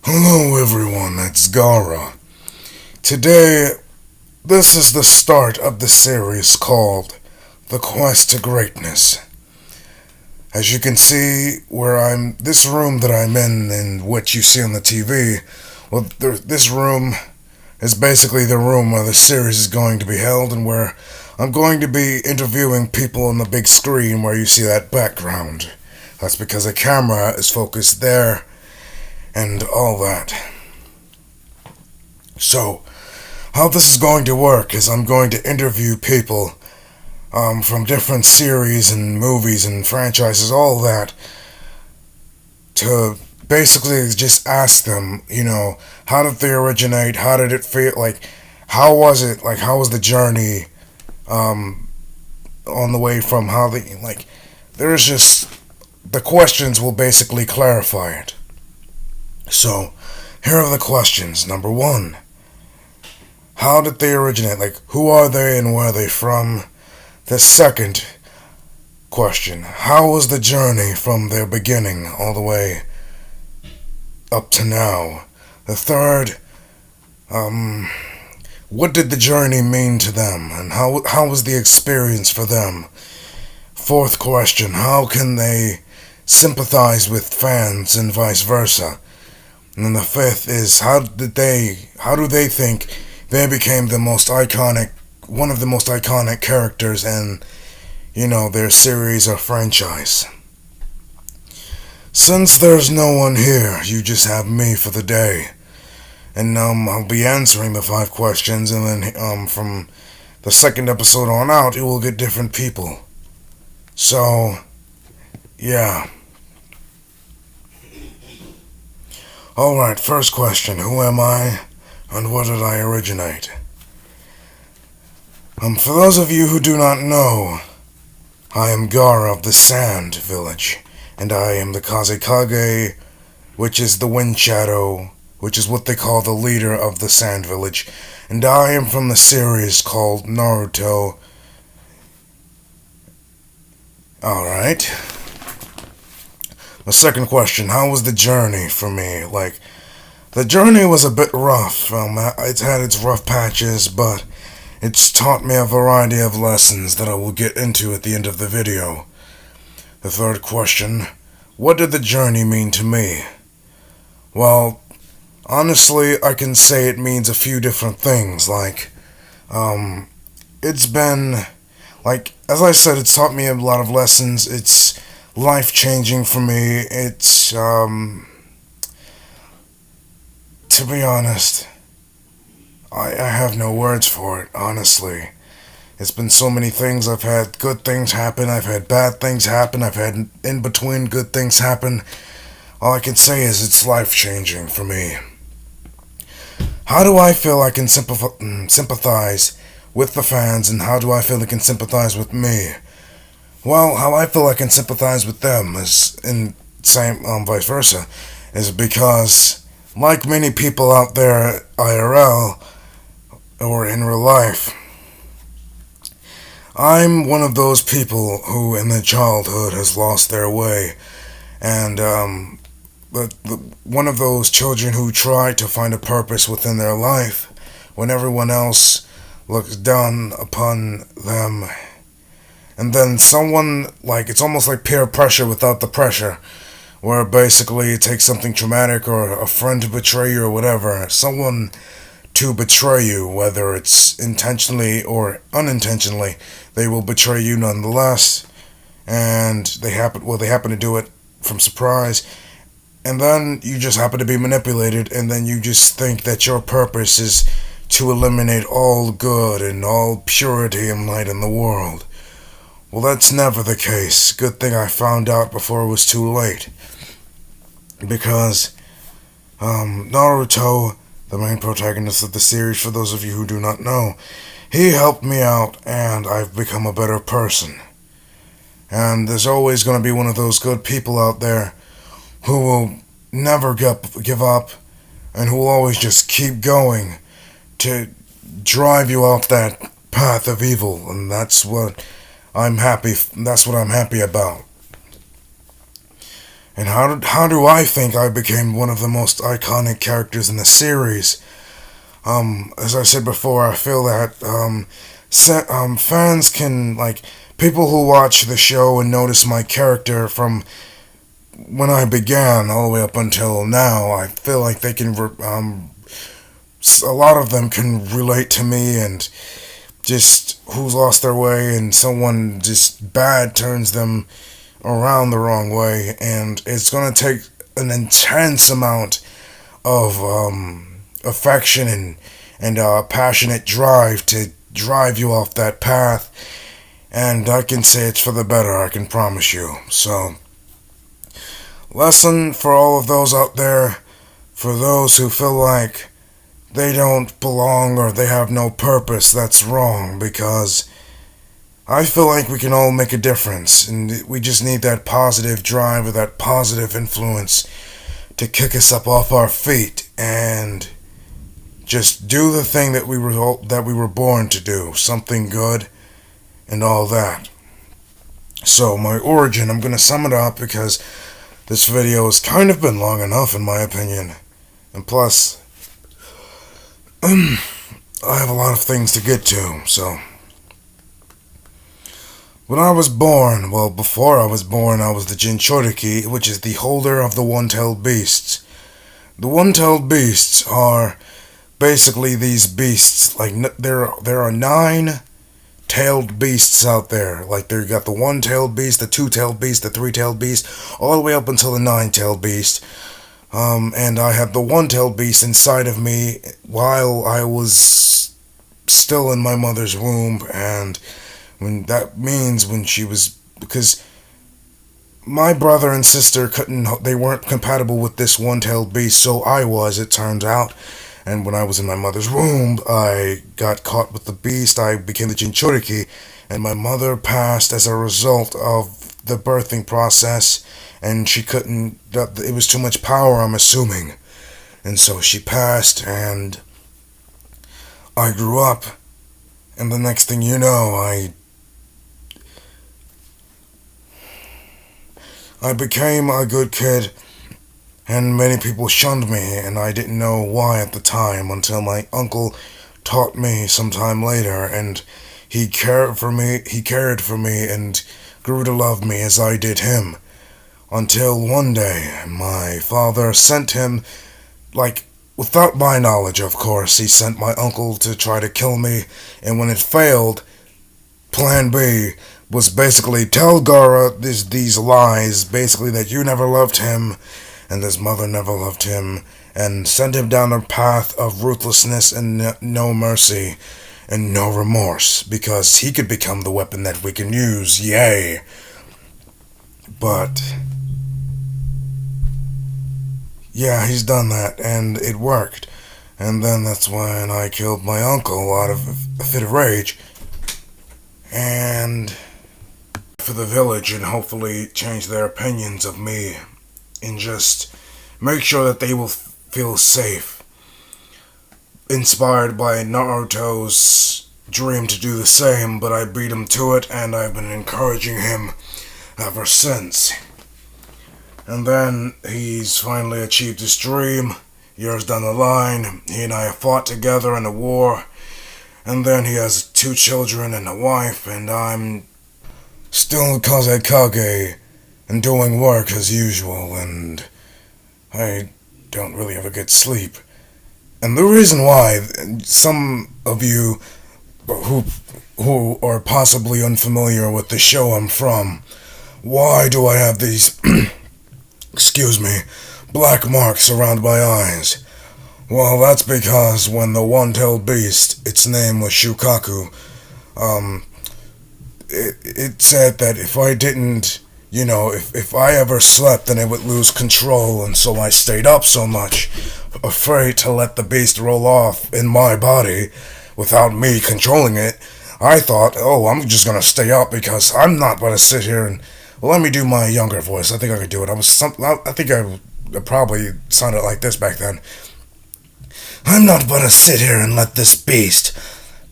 Hello everyone, it's Gaara. Today, this is the start of the series called The Quest to Greatness. As you can see, this room that I'm in and what you see on the TV, well, this room is basically the room where the series is going to be held and where I'm going to be interviewing people on the big screen where you see that background. That's because the camera is focused there and all that. So, how this is going to work is I'm going to interview people from different series and movies and franchises, all that, to basically just ask them, how did they originate? How did it feel? How was it? How was the journey on the way from how they, there's just, the questions will basically clarify it. So, here are the questions. Number one, how did they originate? Who are they and where are they from? The second question, how was the journey from their beginning all the way up to now? The third, what did the journey mean to them? And how was the experience for them? Fourth question, how can they sympathize with fans and vice versa? And then the fifth is, how do they think they became one of the most iconic characters in, their series or franchise? Since there's no one here, you just have me for the day. And I'll be answering the 5 questions, and then from the second episode on out, it will get different people. So, yeah. Alright, first question, who am I, and where did I originate? For those of you who do not know, I am Gaara of the Sand Village, and I am the Kazekage, which is the Wind Shadow, which is what they call the leader of the Sand Village, and I am from the series called Naruto. Alright. The second question, how was the journey for me? The journey was a bit rough. It's had its rough patches, but it's taught me a variety of lessons that I will get into at the end of the video. The third question, what did the journey mean to me? Well, honestly, I can say it means a few different things. It's been, as I said, it's taught me a lot of lessons. It's life-changing for me. It's, to be honest, I have no words for it, honestly. It's been so many things. I've had good things happen, I've had bad things happen, I've had in-between good things happen. All I can say is it's life-changing for me. How do I feel I can sympathize with the fans, and how do I feel they can sympathize with me? Well, how I feel I can sympathize with them is, vice versa, is because, like many people out there IRL, or in real life, I'm one of those people who in their childhood has lost their way, and one of those children who try to find a purpose within their life when everyone else looks down upon them. And then someone, it's almost like peer pressure without the pressure, where basically it takes something traumatic or a friend to betray you or whatever, someone to betray you, whether it's intentionally or unintentionally, they will betray you nonetheless, and they happen to do it from surprise, and then you just happen to be manipulated, and then you just think that your purpose is to eliminate all good and all purity and light in the world. Well, that's never the case. Good thing I found out before it was too late. Because, Naruto, the main protagonist of the series, for those of you who do not know, he helped me out, and I've become a better person. And there's always going to be one of those good people out there who will never give up, and who will always just keep going to drive you off that path of evil, and that's what I'm happy about. And how do I think I became one of the most iconic characters in the series? As I said before, I feel that fans can, like, people who watch the show and notice my character from when I began all the way up until now. I feel like they can, a lot of them can relate to me, and just who's lost their way and someone just bad turns them around the wrong way, and it's going to take an intense amount of affection and passionate drive to drive you off that path, and I can say it's for the better, I can promise you. So, lesson for all of those out there, for those who feel like they don't belong or they have no purpose, that's wrong, because I feel like we can all make a difference, and we just need that positive drive or that positive influence to kick us up off our feet and just do the thing that we were born to do, something good and all that. So my origin, I'm going to sum it up because this video has kind of been long enough in my opinion, and plus I have a lot of things to get to. So when I was born, well, before I was born, I was the Jinchuriki, which is the holder of the one-tailed beasts. The one-tailed beasts are basically these beasts. Like, there are 9-tailed beasts out there. Like, you got the one-tailed beast, the two-tailed beast, the three-tailed beast, all the way up until the 9-tailed beast. And I had the one-tailed beast inside of me while I was still in my mother's womb, and when she was, because my brother and sister they weren't compatible with this one-tailed beast, so I was, it turns out. And when I was in my mother's womb, I got caught with the beast, I became the Jinchuriki, and my mother passed as a result of the birthing process, and it was too much power, I'm assuming. And so she passed, and I grew up, and the next thing you know, I became a good kid, and many people shunned me, and I didn't know why at the time until my uncle taught me sometime later, and he cared for me and grew to love me as I did him. Until one day, my father sent him, like, without my knowledge, of course, he sent my uncle to try to kill me, and when it failed, Plan B was basically tell Gaara these lies, basically that you never loved him, and his mother never loved him, and send him down a path of ruthlessness and no mercy, and no remorse, because he could become the weapon that we can use, yay. But yeah, he's done that, and it worked. And then that's when I killed my uncle out of a fit of rage, and for the village, and hopefully change their opinions of me, and just make sure that they will feel safe. Inspired by Naruto's dream to do the same, but I beat him to it, and I've been encouraging him ever since. And then he's finally achieved his dream. Years down the line, he and I have fought together in a war, and then he has 2 children and a wife, and I'm still Kazekage and doing work as usual, and I don't really ever get sleep. And the reason why, some of you who are possibly unfamiliar with the show I'm from, why do I have these black marks around my eyes? Well, that's because when the one-tailed beast, its name was Shukaku, it said that if I didn't, if I ever slept, then it would lose control, and so I stayed up so much, afraid to let the beast roll off in my body without me controlling it. I thought, I'm just gonna stay up because I'm not gonna sit here and, well, let me do my younger voice. I think I could do it. I think I probably sounded like this back then. I'm not gonna sit here and let this beast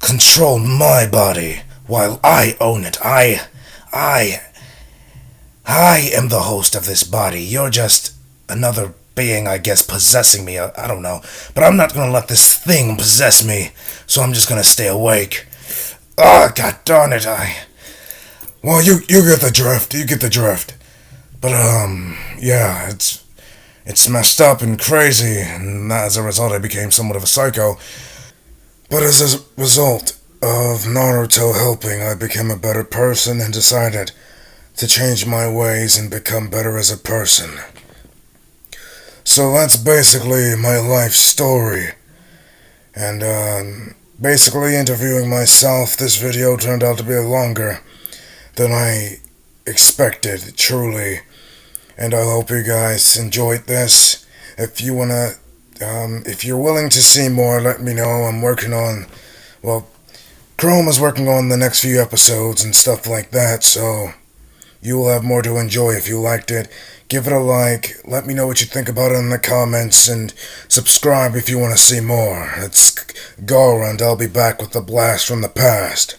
control my body while I own it. I I am the host of this body. You're just another being, I guess, possessing me. I don't know. But I'm not gonna let this thing possess me, so I'm just gonna stay awake. Ah, god darn it, Well, you get the drift. You get the drift. But, yeah, it's messed up and crazy, and as a result, I became somewhat of a psycho. But as a result of Naruto helping, I became a better person and decided to change my ways and become better as a person. So that's basically my life story. And, basically interviewing myself, this video turned out to be longer than I expected, truly. And I hope you guys enjoyed this. If you're willing to see more, let me know. I'm working on, well, Chrome is working on the next few episodes and stuff like that, so you will have more to enjoy if you liked it. Give it a like, let me know what you think about it in the comments, and subscribe if you want to see more. It's Gaara, and I'll be back with the blast from the past.